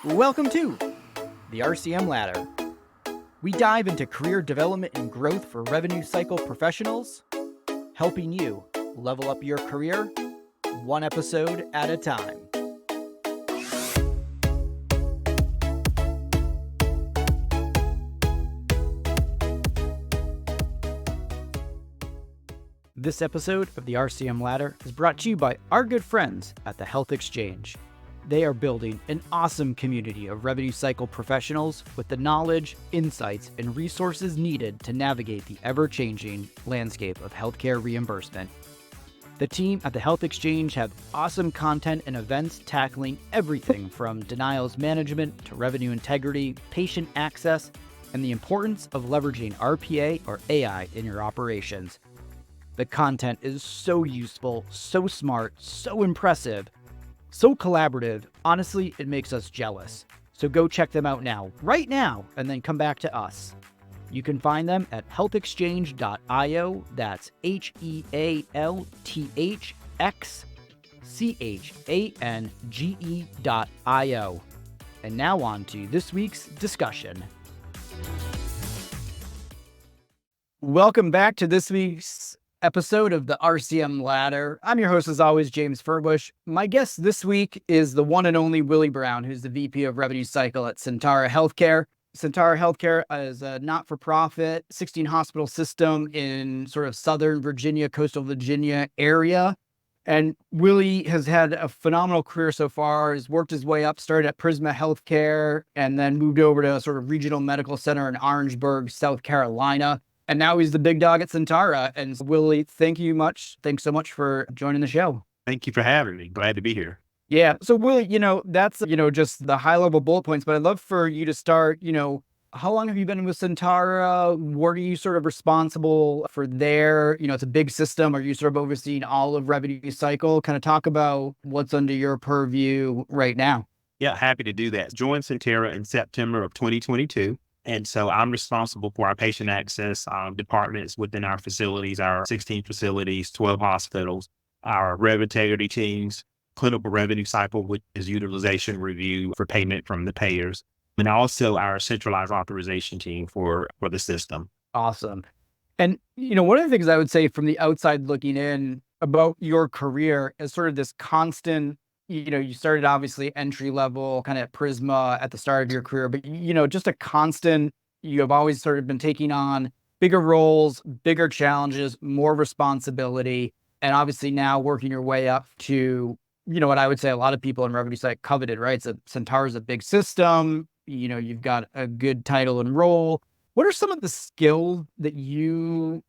Welcome to the RCM Ladder. We dive into career development and growth for revenue cycle professionals, helping you level up your career one episode at a time. This episode of the RCM Ladder is brought to you by our good friends at the Health Exchange. They are building an awesome community of revenue cycle professionals with the knowledge, insights, and resources needed to navigate the ever-changing landscape of healthcare reimbursement. The team at the Health Exchange have awesome content and events tackling everything from denials management to revenue integrity, patient access, and the importance of leveraging RPA or AI in your operations. The content is so useful, so smart, so impressive, so collaborative. Honestly, it makes us jealous. So go check them out now, right now, and then come back to us. You can find them at healthexchange.io. That's HEALTHXCHANGE.io. And now on to this week's discussion. Welcome back to this week's episode of the RCM Ladder. I'm your host, as always, James Furbush. My guest this week is the one and only Willie Brown, who's the VP of Revenue Cycle at Sentara Healthcare. Sentara Healthcare is a not-for-profit 16-hospital system in sort of Southern Virginia, coastal Virginia area. And Willie has had a phenomenal career so far. He's worked his way up, started at Prisma Healthcare, and then moved over to a sort of regional medical center in Orangeburg, South Carolina. And now he's the big dog at Sentara. And Willie, thanks so much for joining the show. Thank you for having me. Glad to be here. Yeah. So Willie, that's, just the high level bullet points, but I'd love for you to start, how long have you been with Sentara? What are you sort of responsible for there? It's a big system. Are you sort of overseeing all of revenue cycle? Kind of talk about what's under your purview right now. Yeah, happy to do that. Joined Sentara in September of 2022. And so I'm responsible for our patient access departments within our facilities, our 16 facilities, 12 hospitals, our revenue integrity teams, clinical revenue cycle, which is utilization review for payment from the payers, and also our centralized authorization team for the system. Awesome. And, one of the things I would say from the outside looking in about your career is sort of this constant, you started obviously entry level kind of at Prisma at the start of your career, but, just a constant, you have always sort of been taking on bigger roles, bigger challenges, more responsibility, and obviously now working your way up to, what I would say a lot of people in revenue cycle coveted, right? So Sentara is a big system, you've got a good title and role. What are some of the skills that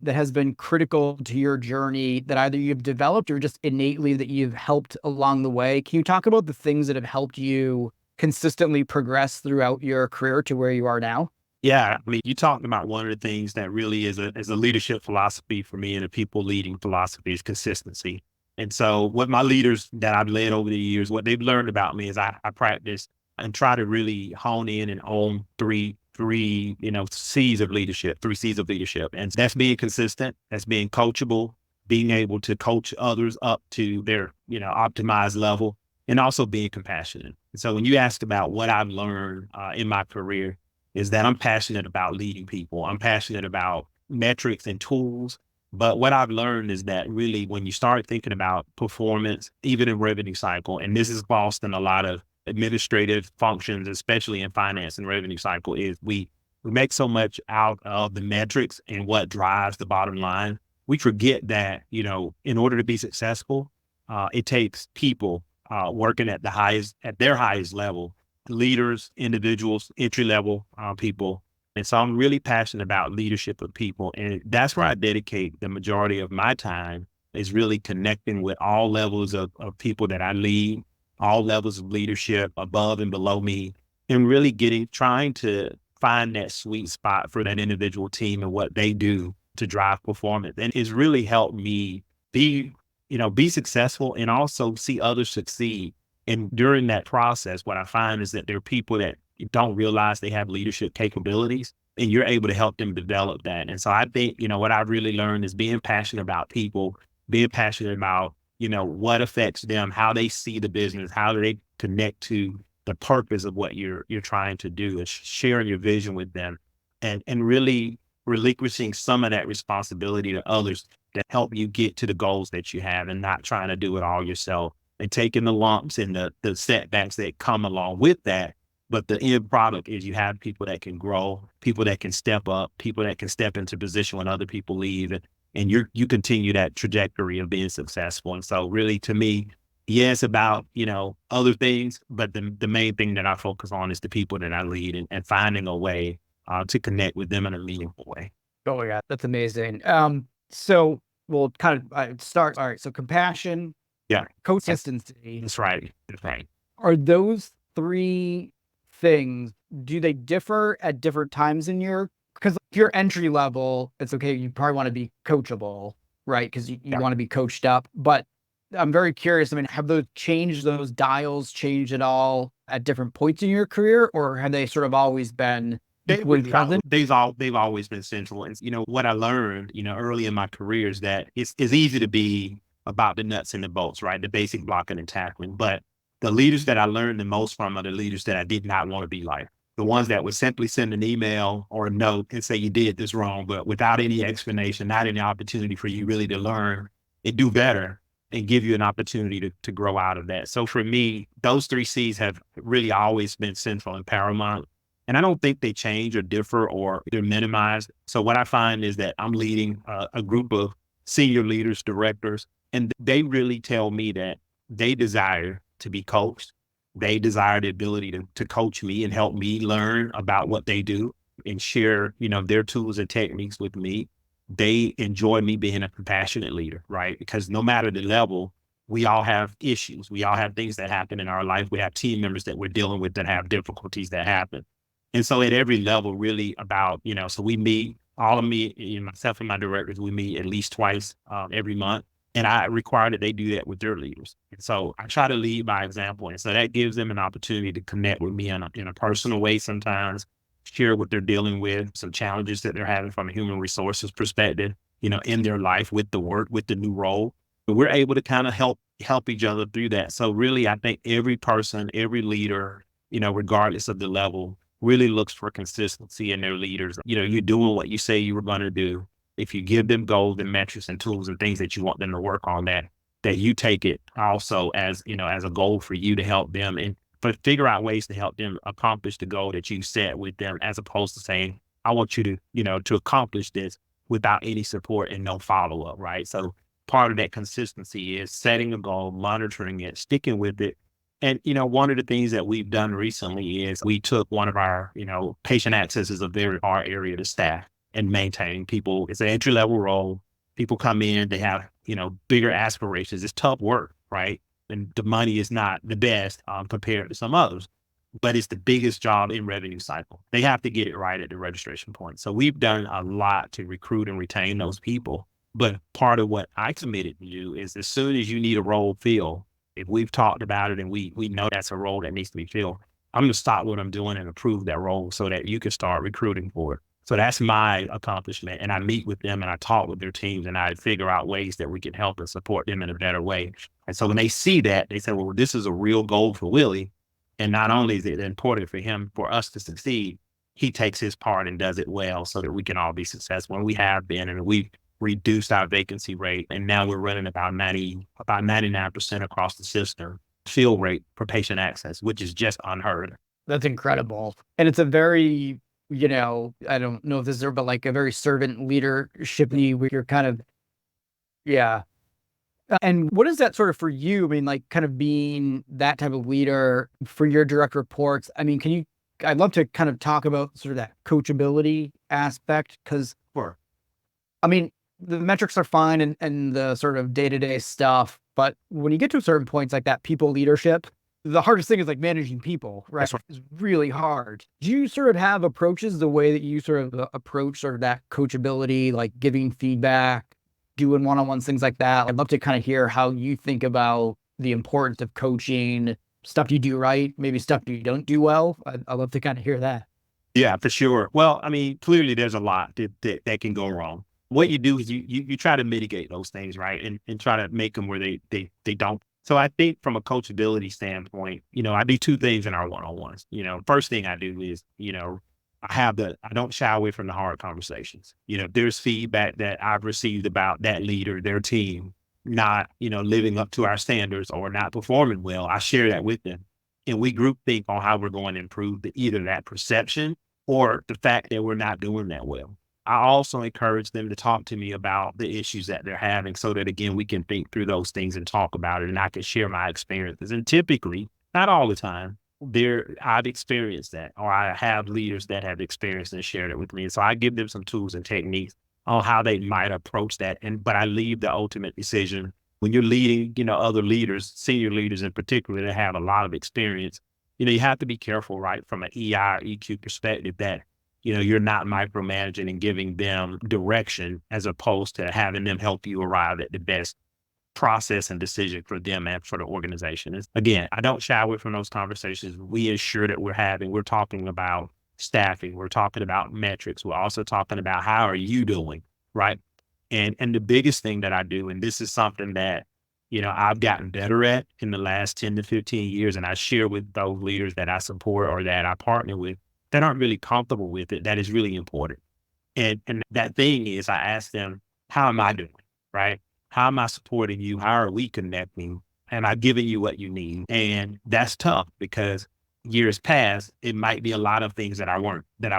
has been critical to your journey that either you've developed or just innately that you've helped along the way? Can you talk about the things that have helped you consistently progress throughout your career to where you are now? Yeah, I mean, you talked about one of the things that really is a leadership philosophy for me, and a people leading philosophy is consistency. And so what my leaders that I've led over the years, what they've learned about me is I practice and try to really hone in and own three C's of leadership, 3 C's of leadership. And that's being consistent, that's being coachable, being able to coach others up to their, optimized level, and also being compassionate. And so when you ask about what I've learned in my career is that I'm passionate about leading people. I'm passionate about metrics and tools. But what I've learned is that really when you start thinking about performance, even in revenue cycle, and this is lost in a lot of administrative functions, especially in finance and revenue cycle, is we make so much out of the metrics and what drives the bottom line. We forget that, in order to be successful, it takes people working at their highest level, leaders, individuals, entry level people. And so I'm really passionate about leadership of people. And that's where I dedicate the majority of my time, is really connecting with all levels of people that I lead, all levels of leadership above and below me, and really trying to find that sweet spot for that individual team and what they do to drive performance. And it's really helped me be successful and also see others succeed. And during that process, what I find is that there are people that don't realize they have leadership capabilities, and you're able to help them develop that. And so I think, what I've really learned is being passionate about people, being passionate about, what affects them, how they see the business, how do they connect to the purpose of what you're trying to do, and sharing your vision with them, and really relinquishing some of that responsibility to others that help you get to the goals that you have, and not trying to do it all yourself, and taking the lumps and the setbacks that come along with that. But the end product is you have people that can grow, people that can step up, people that can step into position when other people leave, and you continue that trajectory of being successful. And so really, to me, yeah, it's about, other things, but the main thing that I focus on is the people that I lead, and finding a way to connect with them in a meaningful way. Oh yeah, that's amazing. So we'll kind of start. All right. So compassion, Yeah, consistency. that's right. That's right. Are those three things, do they differ at different times in your, because if you're entry level, it's okay. You probably want to be coachable, right? Because you Yeah. want to be coached up. But I'm very curious. I mean, have those dials changed at all at different points in your career, or have they sort of always been equally present? They've always been central. And what I learned, early in my career is that it's easy to be about the nuts and the bolts, right? The basic blocking and tackling. But the leaders that I learned the most from are the leaders that I did not want to be like. The ones that would simply send an email or a note and say you did this wrong, but without any explanation, not any opportunity for you really to learn and do better, and give you an opportunity to grow out of that. So for me, those 3 C's have really always been central and paramount. And I don't think they change or differ or they're minimized. So what I find is that I'm leading a group of senior leaders, directors, and they really tell me that they desire to be coached. They desire the ability to coach me and help me learn about what they do, and share, their tools and techniques with me. They enjoy me being a compassionate leader, right? Because no matter the level, we all have issues. We all have things that happen in our life. We have team members that we're dealing with that have difficulties that happen. And so at every level, really about, so we meet, all of me, myself and my directors, we meet at least twice every month. And I require that they do that with their leaders. And so I try to lead by example. And so that gives them an opportunity to connect with me in a personal way sometimes, share what they're dealing with, some challenges that they're having from a human resources perspective, in their life with the work, with the new role. But we're able to kind of help each other through that. So really, I think every person, every leader, regardless of the level, really looks for consistency in their leaders. You're doing what you say you were going to do. If you give them goals and metrics and tools and things that you want them to work on, that you take it also as, as a goal for you to help them, and but figure out ways to help them accomplish the goal that you set with them, as opposed to saying, I want you to, to accomplish this without any support and no follow-up, right? So part of that consistency is setting a goal, monitoring it, sticking with it. And, one of the things that we've done recently is we took one of our, patient access is a very hard area to staff and maintain. People, it's an entry-level role. People come in, they have, bigger aspirations. It's tough work, right? And the money is not the best compared to some others, but it's the biggest job in revenue cycle. They have to get it right at the registration point. So we've done a lot to recruit and retain those people. But part of what I committed to do is, as soon as you need a role filled, if we've talked about it and we know that's a role that needs to be filled, I'm going to stop what I'm doing and approve that role so that you can start recruiting for it. So that's my accomplishment. And I meet with them and I talk with their teams and I figure out ways that we can help and support them in a better way. And so when they see that, they say, well, this is a real goal for Willie. And not only is it important for us to succeed, he takes his part and does it well so that we can all be successful. And we have been, and we've reduced our vacancy rate. And now we're running about 99% across the system fill rate for patient access, which is just unheard of. That's incredible. And it's a very, I don't know if this is, but like a very servant leadership-y, where you're kind of, yeah. And what is that sort of for you? I mean, like kind of being that type of leader for your direct reports. I mean, I'd love to kind of talk about sort of that coachability aspect, because, Sure. I mean, the metrics are fine and the sort of day-to-day stuff, but when you get to certain points like that, people leadership, the hardest thing is like managing people, right? That's right. It's really hard. Do you sort of have approaches the way that you sort of approach sort of that coachability, like giving feedback, doing one-on-ones, things like that? I'd love to kind of hear how you think about the importance of coaching, stuff you do right, maybe stuff you don't do well. I'd love to kind of hear that. Yeah, for sure. Well, I mean, clearly there's a lot that can go wrong. What you do is you try to mitigate those things, right? And try to make them where they don't So I think from a coachability standpoint, I do two things in our one-on-ones. First thing I do is, I don't shy away from the hard conversations. If there's feedback that I've received about that leader, their team, not, living up to our standards or not performing well, I share that with them. And we group think on how we're going to improve either that perception or the fact that we're not doing that well. I also encourage them to talk to me about the issues that they're having so that, again, we can think through those things and talk about it and I can share my experiences. And typically, not all the time, I've experienced that, or I have leaders that have experienced and shared it with me. And so I give them some tools and techniques on how they might approach that. But I leave the ultimate decision when you're leading, other leaders, senior leaders in particular that have a lot of experience. You have to be careful, right, from an EI or EQ perspective that you're not micromanaging and giving them direction as opposed to having them help you arrive at the best process and decision for them and for the organization. Again, I don't shy away from those conversations. We ensure that we're talking about staffing. We're talking about metrics. We're also talking about how are you doing, right? And the biggest thing that I do, and this is something that, I've gotten better at in the last 10 to 15 years, and I share with those leaders that I support or that I partner with that aren't really comfortable with it, that is really important. And that thing is I ask them, how am I doing? Right? How am I supporting you? How are we connecting? Am I giving you what you need? And that's tough because years past, it might be a lot of things that I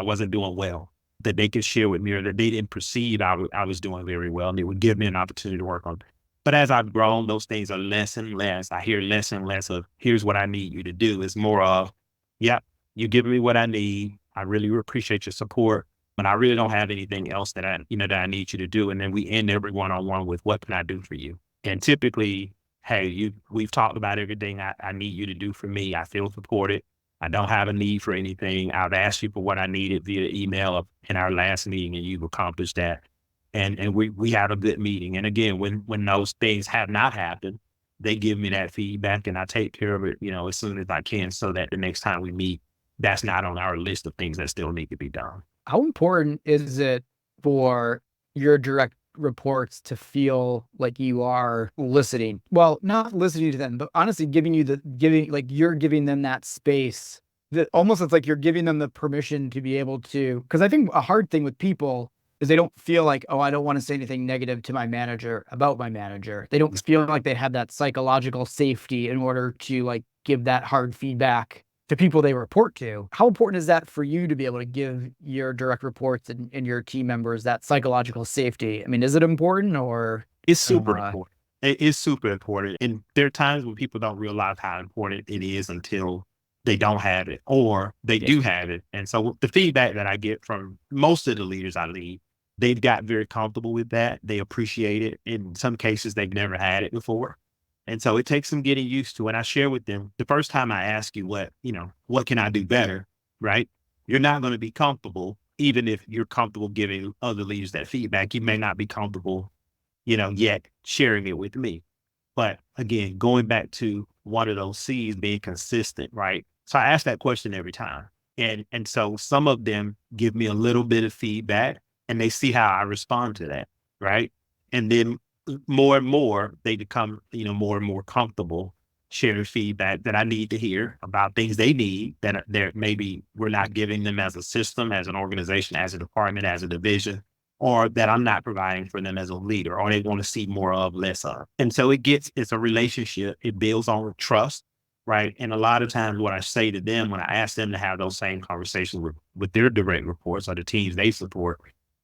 wasn't doing well, that they could share with me or that they didn't perceive I was doing very well. And it would give me an opportunity to work on. But as I've grown, those things are less and less. I hear less and less of, here's what I need you to do. It's more of, yep, you're giving me what I need. I really appreciate your support, but I really don't have anything else that I need you to do. And then we end every one-on-one with, what can I do for you? And typically, hey, we've talked about everything I need you to do for me. I feel supported. I don't have a need for anything. I've asked you for what I needed via email in our last meeting, and you've accomplished that. And we had a good meeting. And again, when those things have not happened, they give me that feedback and I take care of it, as soon as I can, so that the next time we meet, that's not on our list of things that still need to be done. How important is it for your direct reports to feel like you are listening? Well, not listening to them, but honestly you're giving them that space that almost it's like you're giving them the permission to be able to, because I think a hard thing with people is they don't feel like, oh, I don't want to say anything negative to my manager about my manager. They don't feel like they have that psychological safety in order to like give that hard feedback to people they report to. How important is that for you to be able to give your direct reports and your team members that psychological safety? I mean, is it important or? It's super important. It is super important. And there are times when people don't realize how important it is until they don't have it or they do have it. And so the feedback that I get from most of the leaders I lead, they've got very comfortable with that. They appreciate it. In some cases, they've never had it before. And so it takes some getting used to. And I share with them the first time I ask you what can I do better? Right? You're not going to be comfortable, even if you're comfortable giving other leaders that feedback. You may not be comfortable, yet sharing it with me. But again, going back to one of those C's, being consistent, right? So I ask that question every time. And so some of them give me a little bit of feedback and they see how I respond to that. Right. And then more and more, they become, more and more comfortable sharing feedback that I need to hear about things they need that maybe we're not giving them as a system, as an organization, as a department, as a division, or that I'm not providing for them as a leader, or they want to see more of, less of. And so it's a relationship. It builds on trust, right? And a lot of times what I say to them when I ask them to have those same conversations with their direct reports or the teams they support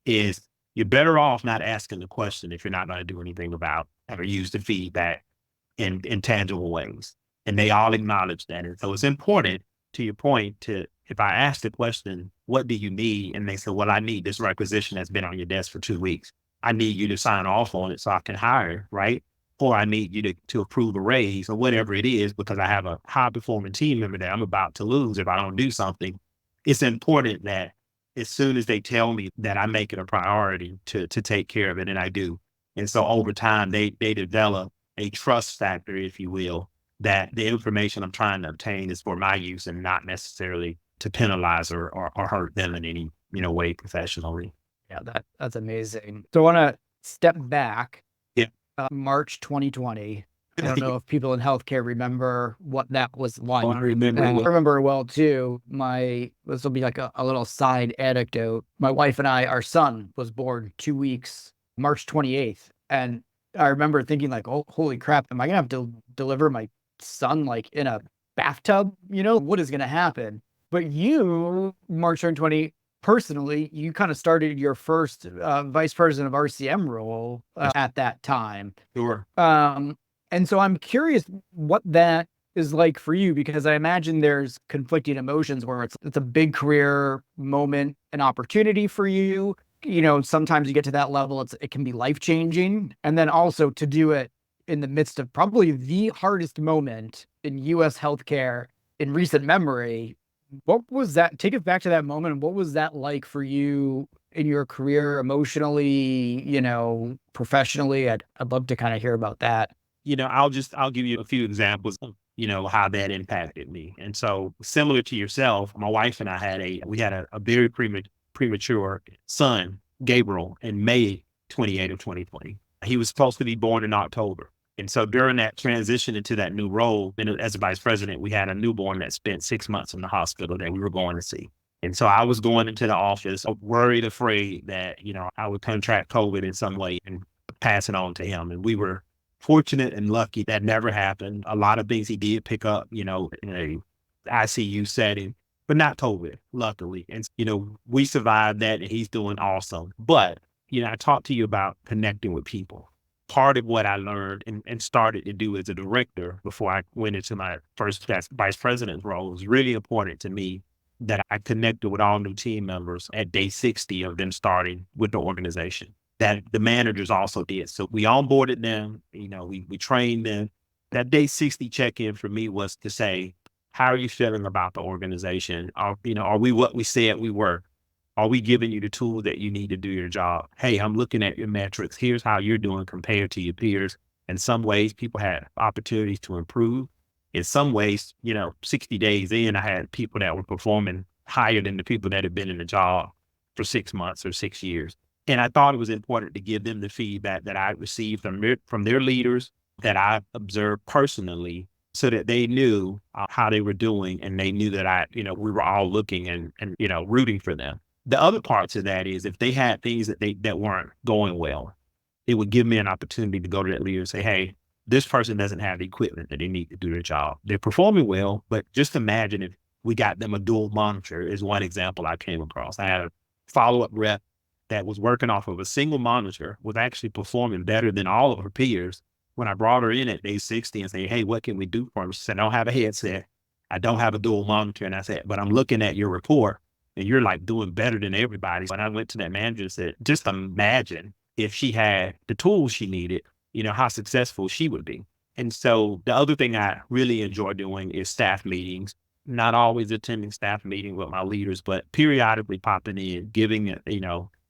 is, you're better off not asking the question if you're not going to do anything about or use the feedback in tangible ways. And they all acknowledge that. And so it's important, to your point, if I ask the question, what do you need? And they say, well, I need this requisition that's been on your desk for 2 weeks. I need you to sign off on it so I can hire, right? Or I need you to approve a raise or whatever it is, because I have a high performing team member that I'm about to lose if I don't do something. It's important that as soon as they tell me that, I make it a priority to take care of it, and I do. And so over time, they develop a trust factor, if you will, that the information I'm trying to obtain is for my use and not necessarily to penalize or hurt them in any way professionally. Yeah, that's amazing. So I want to step back. Yeah. March 2020. I don't know if people in healthcare remember what that was like. I remember. I remember it well too. This will be like a little side anecdote. My wife and our son was born 2 weeks, March 28th. And I remember thinking like, oh, holy crap, am I gonna have to deliver my son like in a bathtub? What is gonna happen? But you, March 2020, personally, you kind of started your first vice president of RCM role at that time. Sure. And so I'm curious what that is like for you, because I imagine there's conflicting emotions where it's a big career moment, an opportunity for you. Sometimes you get to that level, it can be life-changing. And then also to do it in the midst of probably the hardest moment in US healthcare in recent memory. What was that? Take us back to that moment. What was that like for you in your career, emotionally, professionally? I'd love to kind of hear about that. I'll give you a few examples of, how that impacted me. And so similar to yourself, my wife and I we had a very premature son, Gabriel, in May 28 of 2020. He was supposed to be born in October. And so during that transition into that new role, as a vice president, we had a newborn that spent 6 months in the hospital that we were going to see. And so I was going into the office worried, afraid that, I would contract COVID in some way and pass it on to him. And we were fortunate and lucky that never happened. A lot of things he did pick up, in a ICU setting, but not COVID, luckily. And, we survived that and he's doing awesome. But, I talked to you about connecting with people. Part of what I learned and started to do as a director before I went into my first vice president's role was really important to me, that I connected with all new team members at day 60 of them starting with the organization, that the managers also did. So we onboarded them, we trained them. That day 60 check-in for me was to say, how are you feeling about the organization? Are we what we said we were? Are we giving you the tools that you need to do your job? Hey, I'm looking at your metrics. Here's how you're doing compared to your peers. In some ways, people had opportunities to improve. In some ways, 60 days in, I had people that were performing higher than the people that had been in the job for 6 months or 6 years. And I thought it was important to give them the feedback that I received from their leaders, that I observed personally, so that they knew how they were doing. And they knew that we were all looking and rooting for them. The other parts of that is if they had things that weren't going well, it would give me an opportunity to go to that leader and say, hey, this person doesn't have the equipment that they need to do their job. They're performing well, but just imagine if we got them a dual monitor is one example I came across. I had a follow-up rep that was working off of a single monitor, was actually performing better than all of her peers. When I brought her in at day 60 and say, hey, what can we do for them? She said, I don't have a headset. I don't have a dual monitor. And I said, but I'm looking at your report and you're like doing better than everybody. When I went to that manager and said, just imagine if she had the tools she needed, how successful she would be. And so the other thing I really enjoy doing is staff meetings, not always attending staff meetings with my leaders, but periodically popping in, giving,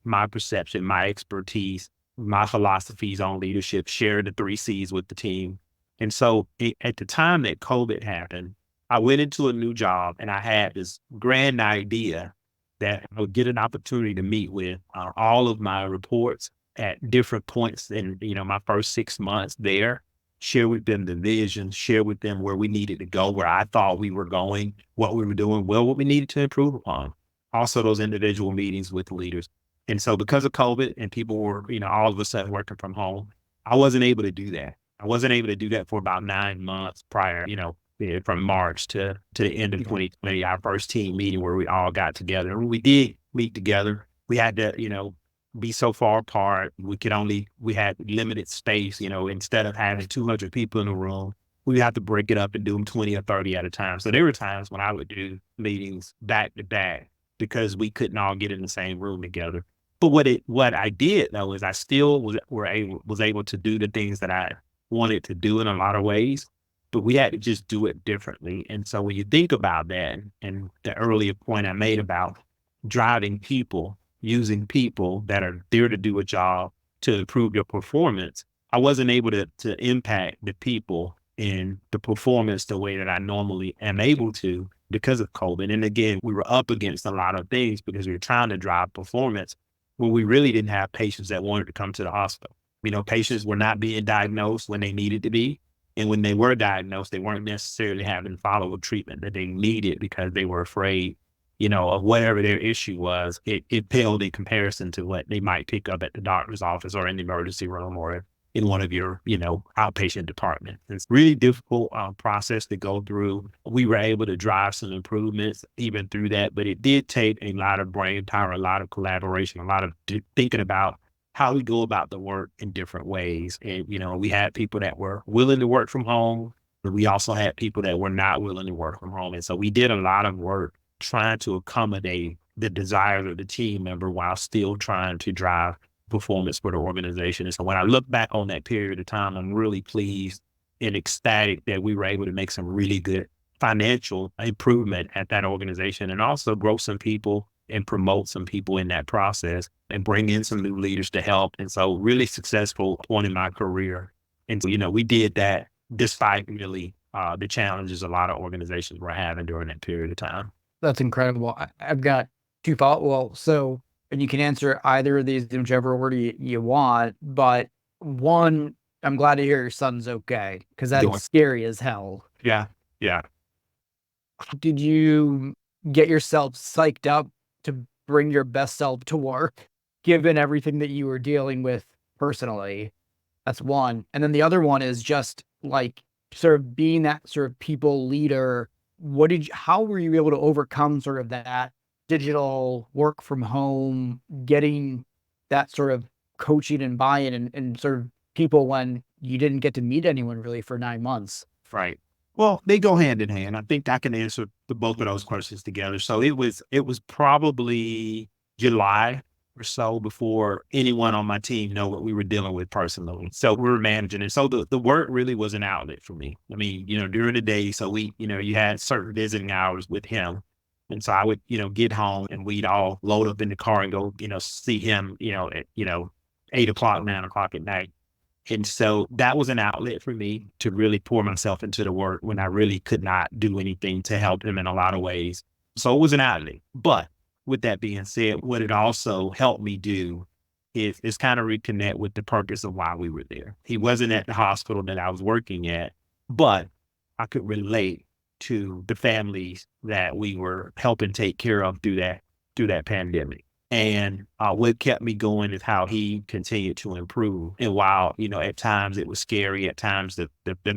my perception, my expertise, my philosophies on leadership, share the 3 C's with the team. And so at the time that COVID happened, I went into a new job and I had this grand idea that I would get an opportunity to meet with all of my reports at different points in, my first 6 months there, share with them the vision, share with them where we needed to go, where I thought we were going, what we were doing well, what we needed to improve upon. Also those individual meetings with leaders. And so because of COVID and people were, all of a sudden working from home, I wasn't able to do that. I wasn't able to do that for about 9 months prior, from March to the end of 2020, our first team meeting where we all got together. And when we did meet together, we had to, be so far apart. We had limited space, instead of having 200 people in the room, we had to break it up and do them 20 or 30 at a time. So there were times when I would do meetings back to back because we couldn't all get in the same room together. But what I did though, is I still was able to do the things that I wanted to do in a lot of ways, but we had to just do it differently. And so when you think about that and the earlier point I made about driving people, using people that are there to do a job to improve your performance, I wasn't able to impact the people in the performance the way that I normally am able to because of COVID. And again, we were up against a lot of things because we were trying to drive performance when we really didn't have patients that wanted to come to the hospital. Patients were not being diagnosed when they needed to be. And when they were diagnosed, they weren't necessarily having follow-up treatment that they needed because they were afraid, of whatever their issue was. It paled in comparison to what they might pick up at the doctor's office or in the emergency room or in one of your, outpatient departments. It's really difficult process to go through. We were able to drive some improvements even through that, but it did take a lot of brain power, a lot of collaboration, a lot of thinking about how we go about the work in different ways. And, we had people that were willing to work from home, but we also had people that were not willing to work from home. And so we did a lot of work trying to accommodate the desires of the team member while still trying to drive performance for the organization. And so when I look back on that period of time, I'm really pleased and ecstatic that we were able to make some really good financial improvement at that organization and also grow some people and promote some people in that process and bring in some new leaders to help. And so really successful point in my career. And so, we did that despite really the challenges a lot of organizations were having during that period of time. That's incredible. I've got two thoughts. Well, so, and you can answer either of these in whichever order you want, but one, I'm glad to hear your son's okay, because that's scary as hell. Yeah. Yeah. Did you get yourself psyched up to bring your best self to work, given everything that you were dealing with personally? That's one. And then the other one is just like sort of being that sort of people leader. How were you able to overcome sort of that digital work from home, getting that sort of coaching and buy-in and sort of people when you didn't get to meet anyone really for 9 months? Right. Well, they go hand in hand. I think I can answer both of those questions together. So it was probably July or so before anyone on my team know what we were dealing with personally. So we were managing it. So the work really was an outlet for me. I mean, during the day, so we, you had certain visiting hours with him. And so I would, get home and we'd all load up in the car and go, see him, at, 8 o'clock, 9 o'clock at night. And so that was an outlet for me to really pour myself into the work when I really could not do anything to help him in a lot of ways. So it was an outlet. But with that being said, what it also helped me do is kind of reconnect with the purpose of why we were there. He wasn't at the hospital that I was working at, but I could relate to the families that we were helping take care of through that pandemic. And what kept me going is how he continued to improve. And while, at times it was scary, at times the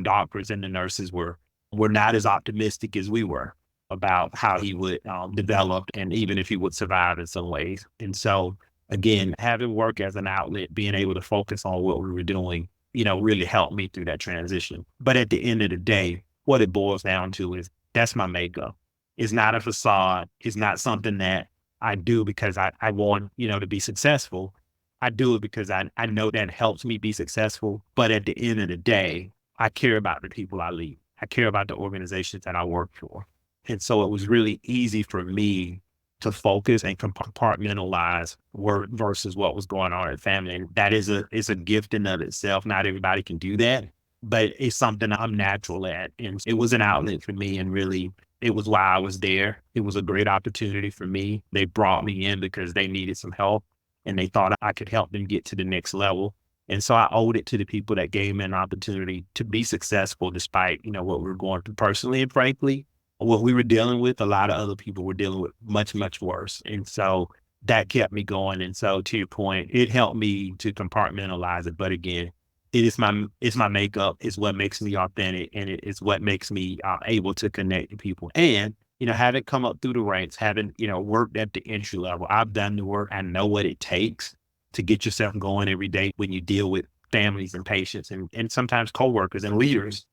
doctors and the nurses were not as optimistic as we were about how he would develop and even if he would survive in some ways. And so, again, having work as an outlet, being able to focus on what we were doing, really helped me through that transition. But at the end of the day, what it boils down to is that's my makeup. It's not a facade. It's not something that I do because I want, to be successful. I do it because I know that helps me be successful. But at the end of the day, I care about the people I lead. I care about the organizations that I work for. And so it was really easy for me to focus and compartmentalize work versus what was going on at family. And that is a gift in of itself. Not everybody can do that, but it's something I'm natural at. And it was an outlet for me. And really, it was why I was there. It was a great opportunity for me. They brought me in because they needed some help and they thought I could help them get to the next level. And so I owed it to the people that gave me an opportunity to be successful despite, what we were going through personally. And frankly, what we were dealing with, a lot of other people were dealing with much, much worse. And so that kept me going. And so to your point, it helped me to compartmentalize it. But again, it's my makeup. It's what makes me authentic, and it's what makes me able to connect to people. And having come up through the ranks, having worked at the entry level, I've done the work. I know what it takes to get yourself going every day when you deal with families and patients, and sometimes coworkers and leaders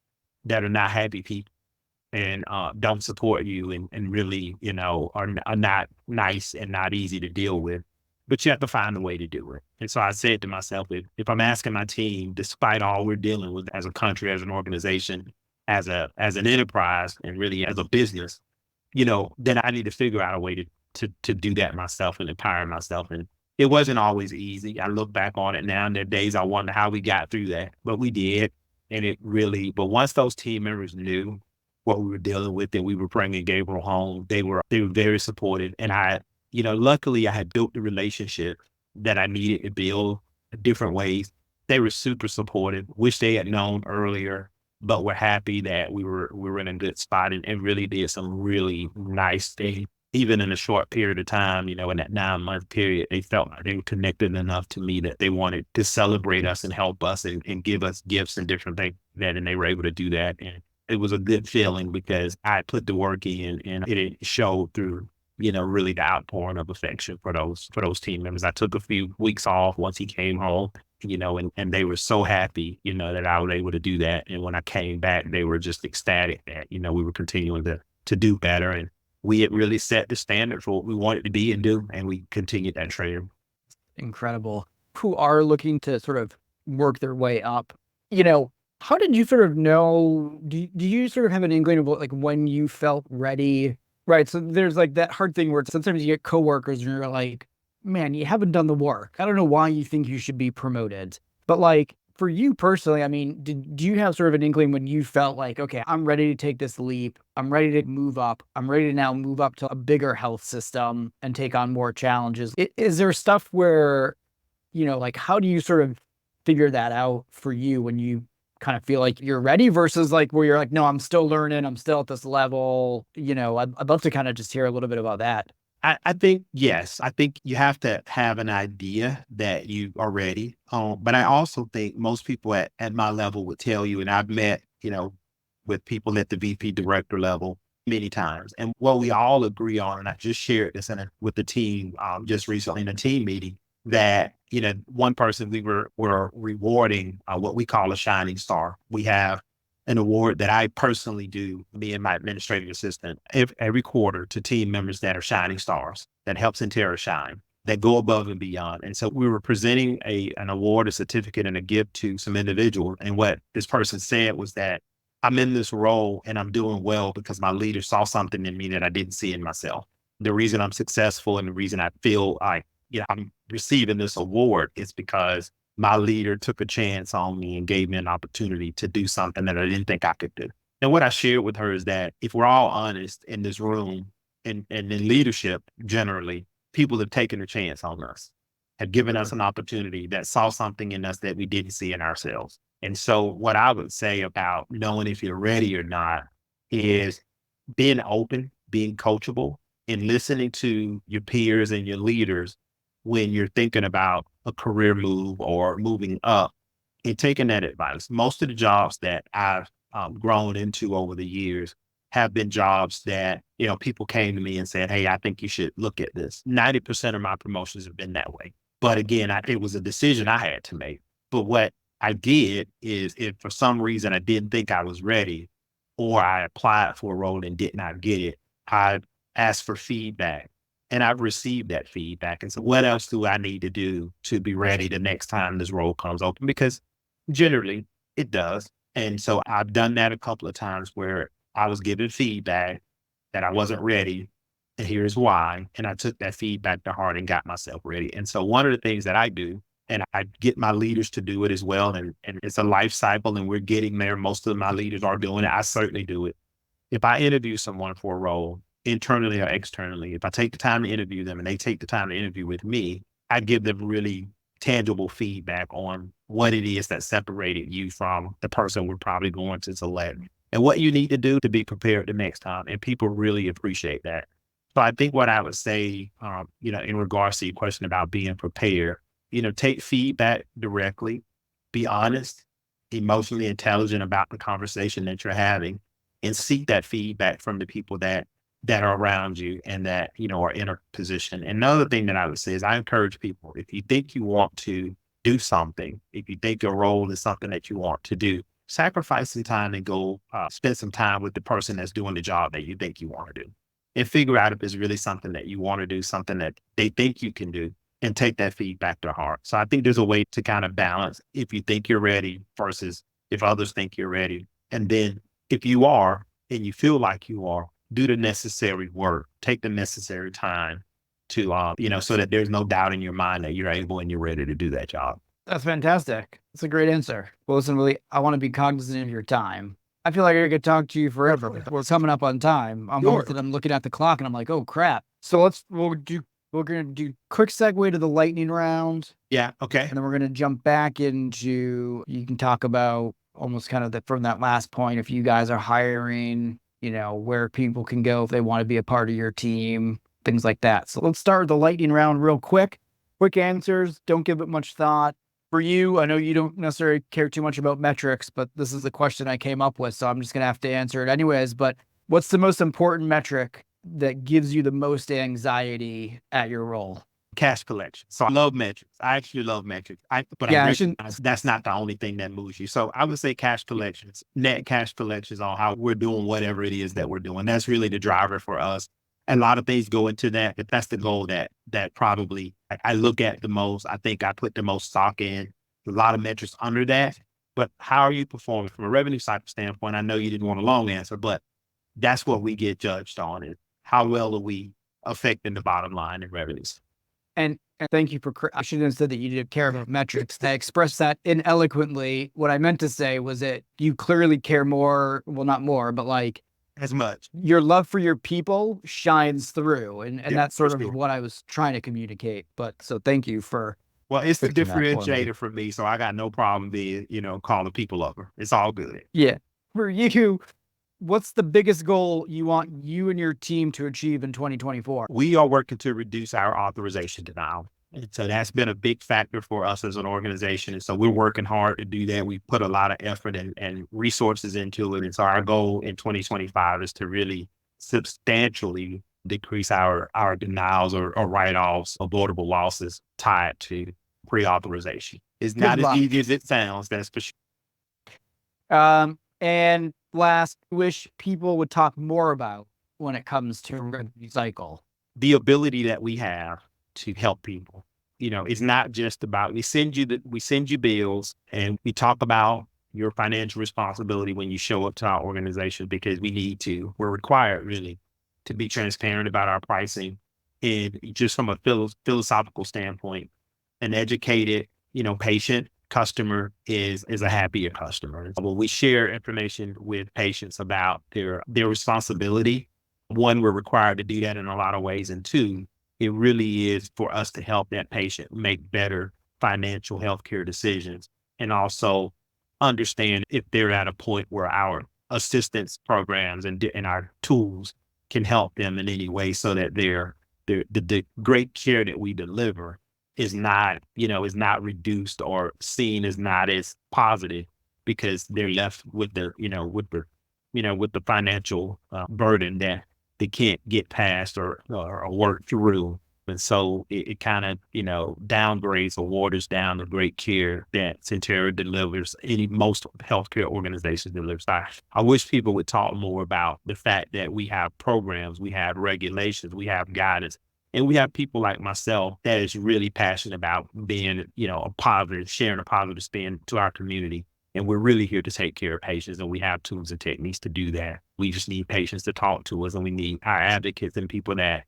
that are not happy people and don't support you, and really are not nice and not easy to deal with. But you have to find a way to do it. And so I said to myself, if I'm asking my team, despite all we're dealing with as a country, as an organization, as an enterprise, and really as a business, then I need to figure out a way to do that myself and empower myself. And it wasn't always easy. I look back on it now, and there are days I wonder how we got through that, but we did. And but once those team members knew what we were dealing with and we were bringing Gabriel home, they were very supportive. And luckily I had built the relationship that I needed to build in different ways. They were super supportive, wish they had known earlier, but we're happy that we were in a good spot and really did some really nice things. Even in a short period of time, in that 9-month period, they felt like they were connected enough to me that they wanted to celebrate us and help us and give us gifts and different things and they were able to do that. And it was a good feeling because I put the work in and it showed through, really the outpouring of affection for those team members. I took a few weeks off once he came home, and they were so happy, that I was able to do that. And when I came back, they were just ecstatic that, we were continuing to do better. And we had really set the standard for what we wanted to be and do. And we continued that trend. Incredible. Who are looking to sort of work their way up, how did you sort of know, do you sort of have an inkling of like when you felt ready? Right. So there's like that hard thing where sometimes you get coworkers and you're like, man, you haven't done the work. I don't know why you think you should be promoted. But like for you personally, I mean, do you have sort of an inkling when you felt like, okay, I'm ready to take this leap. I'm ready to move up. I'm ready to now move up to a bigger health system and take on more challenges. Is there stuff where, like how do you sort of figure that out for you when you kind of feel like you're ready versus like where you're like, no, I'm still learning. I'm still at this level. I'd love to kind of just hear a little bit about that. I think, yes, I think you have to have an idea that you are ready. But I also think most people at my level would tell you, and I've met, with people at the VP director level many times. And what we all agree on, and I just shared this with the team just recently in a team meeting, that, one person we were rewarding what we call a shining star. We have an award that I personally do, me and my administrative assistant, every quarter to team members that are shining stars, that help Sentara shine, that go above and beyond. And so we were presenting an award, a certificate, and a gift to some individuals. And what this person said was that I'm in this role and I'm doing well because my leader saw something in me that I didn't see in myself. The reason I'm successful and the reason I feel like, I'm receiving this award is because my leader took a chance on me and gave me an opportunity to do something that I didn't think I could do. And what I shared with her is that if we're all honest in this room and in leadership, generally, people have taken a chance on us, have given us an opportunity that saw something in us that we didn't see in ourselves. And so what I would say about knowing if you're ready or not is being open, being coachable, and listening to your peers and your leaders when you're thinking about a career move or moving up and taking that advice. Most of the jobs that I've grown into over the years have been jobs that, people came to me and said, hey, I think you should look at this. 90% of my promotions have been that way. But again, it was a decision I had to make. But what I did is if for some reason I didn't think I was ready or I applied for a role and did not get it, I asked for feedback. And I've received that feedback. And so what else do I need to do to be ready the next time this role comes open? Because generally it does. And so I've done that a couple of times where I was given feedback that I wasn't ready. And here's why. And I took that feedback to heart and got myself ready. And so one of the things that I do, and I get my leaders to do it as well. And it's a life cycle and we're getting there. Most of my leaders are doing it. I certainly do it. If I interview someone for a role, internally or externally, if I take the time to interview them and they take the time to interview with me, I give them really tangible feedback on what it is that separated you from the person we're probably going to select and what you need to do to be prepared the next time. And people really appreciate that. So I think what I would say, in regards to your question about being prepared, take feedback directly, be honest, emotionally intelligent about the conversation that you're having, and seek that feedback from the people that are around you and that, are in a position. And another thing that I would say is I encourage people, if you think you want to do something, if you think your role is something that you want to do, sacrifice some time and go spend some time with the person that's doing the job that you think you want to do and figure out if it's really something that you want to do, something that they think you can do, and take that feedback to heart. So I think there's a way to kind of balance if you think you're ready versus if others think you're ready. And then if you are and you feel like you are, do the necessary work, take the necessary time to, so that there's no doubt in your mind that you're able and you're ready to do that job. That's fantastic. That's a great answer. Well, listen, Willie, I want to be cognizant of your time. I feel like I could talk to you forever. We're coming up on time. I'm looking at the clock and I'm like, oh crap. So we're going to do quick segue to the lightning round. Yeah. Okay. And then we're going to jump back into, you can talk about almost kind of from that last point, if you guys are hiring, where people can go if they want to be a part of your team, things like that. So let's start with the lightning round real quick. Quick answers. Don't give it much thought. For you, I know you don't necessarily care too much about metrics, but this is the question I came up with, so I'm just going to have to answer it anyways. But what's the most important metric that gives you the most anxiety at your role? Cash collection. So I love metrics. I actually love metrics. But I recognize that's not the only thing that moves you. So I would say cash collections, net cash collections on how we're doing whatever it is that we're doing. That's really the driver for us. A lot of things go into that, but that's the goal that probably I look at the most. I think I put the most stock in. A lot of metrics under that. But how are you performing from a revenue cycle standpoint? I know you didn't want a long answer, but that's what we get judged on, is how well are we affecting the bottom line in revenues. And thank you I shouldn't have said that you didn't care about metrics. I expressed that ineloquently. What I meant to say was that you clearly care more, well, not more, but like as much. Your love for your people shines through. And that's sort of what I was trying to communicate. But so thank you for. Well, it's the differentiator for me. So I got no problem being, calling people over. It's all good. Yeah. For you, what's the biggest goal you want you and your team to achieve in 2024? We are working to reduce our authorization denial. And so that's been a big factor for us as an organization. And so we're working hard to do that. We put a lot of effort and resources into it. And so our goal in 2025 is to really substantially decrease our denials or write-offs, avoidable losses tied to pre-authorization. It's not as easy as it sounds, that's for sure. And last, wish people would talk more about when it comes to revenue cycle. The ability that we have to help people. It's not just about, we send you bills and we talk about your financial responsibility when you show up to our organization, because we're required really to be transparent about our pricing. And just from a philosophical standpoint, an educated, patient customer is a happier customer. When we share information with patients about their responsibility, one, we're required to do that in a lot of ways. And two, it really is for us to help that patient make better financial healthcare decisions, and also understand if they're at a point where our assistance programs and our tools can help them in any way, so that the great care that we deliver is not reduced or seen as not as positive, because they're left with the financial burden that they can't get past or work through. And so it kind of, downgrades or waters down the great care that Sentara delivers, most healthcare organizations delivers. I wish people would talk more about the fact that we have programs, we have regulations, we have guidance, and we have people like myself that is really passionate about being, a positive, sharing a positive spin to our community. And we're really here to take care of patients, and we have tools and techniques to do that. We just need patients to talk to us, and we need our advocates and people that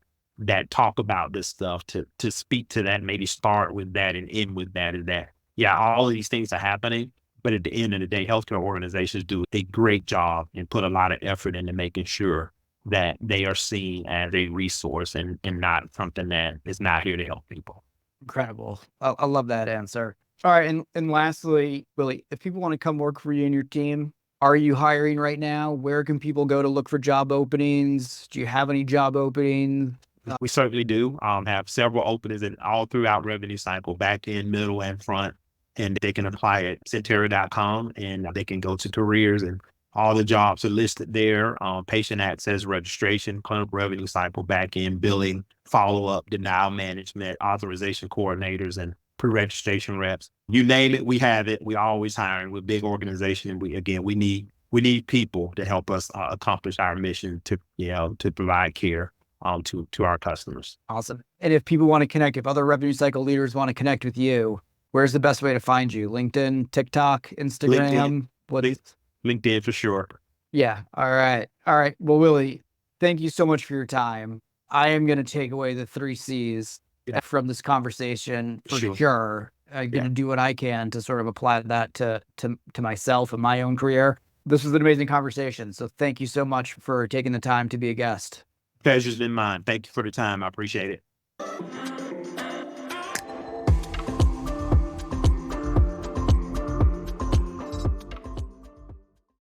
talk about this stuff to speak to that, maybe start with that and end with that. Is that, yeah, all of these things are happening, but at the end of the day, healthcare organizations do a great job and put a lot of effort into making sure that they are seen as a resource and not something that is not here to help people. Incredible. I love that answer. All right. And lastly, Willie, if people want to come work for you and your team, are you hiring right now? Where can people go to look for job openings? Do you have any job openings? We certainly do. Have several openings all throughout revenue cycle, back end, middle, and front. And they can apply at Sentara.com, and they can go to careers, and all the jobs are listed there. Patient access, registration, clinical revenue cycle, back end, billing, follow-up, denial management, authorization coordinators, and pre-registration reps. You name it, we have it. We always hiring. We're a big organization. We need people to help us accomplish our mission to provide care to our customers. Awesome. And if people want to connect, if other revenue cycle leaders want to connect with you, where's the best way to find you? LinkedIn, TikTok, Instagram? LinkedIn for sure. Yeah. All right. Well, Willie, thank you so much for your time. I am going to take away the 3 C's from this conversation for sure. I'm going to do what I can to sort of apply that to myself and my own career. This was an amazing conversation. So thank you so much for taking the time to be a guest. Pleasure's been mine. Thank you for the time. I appreciate it.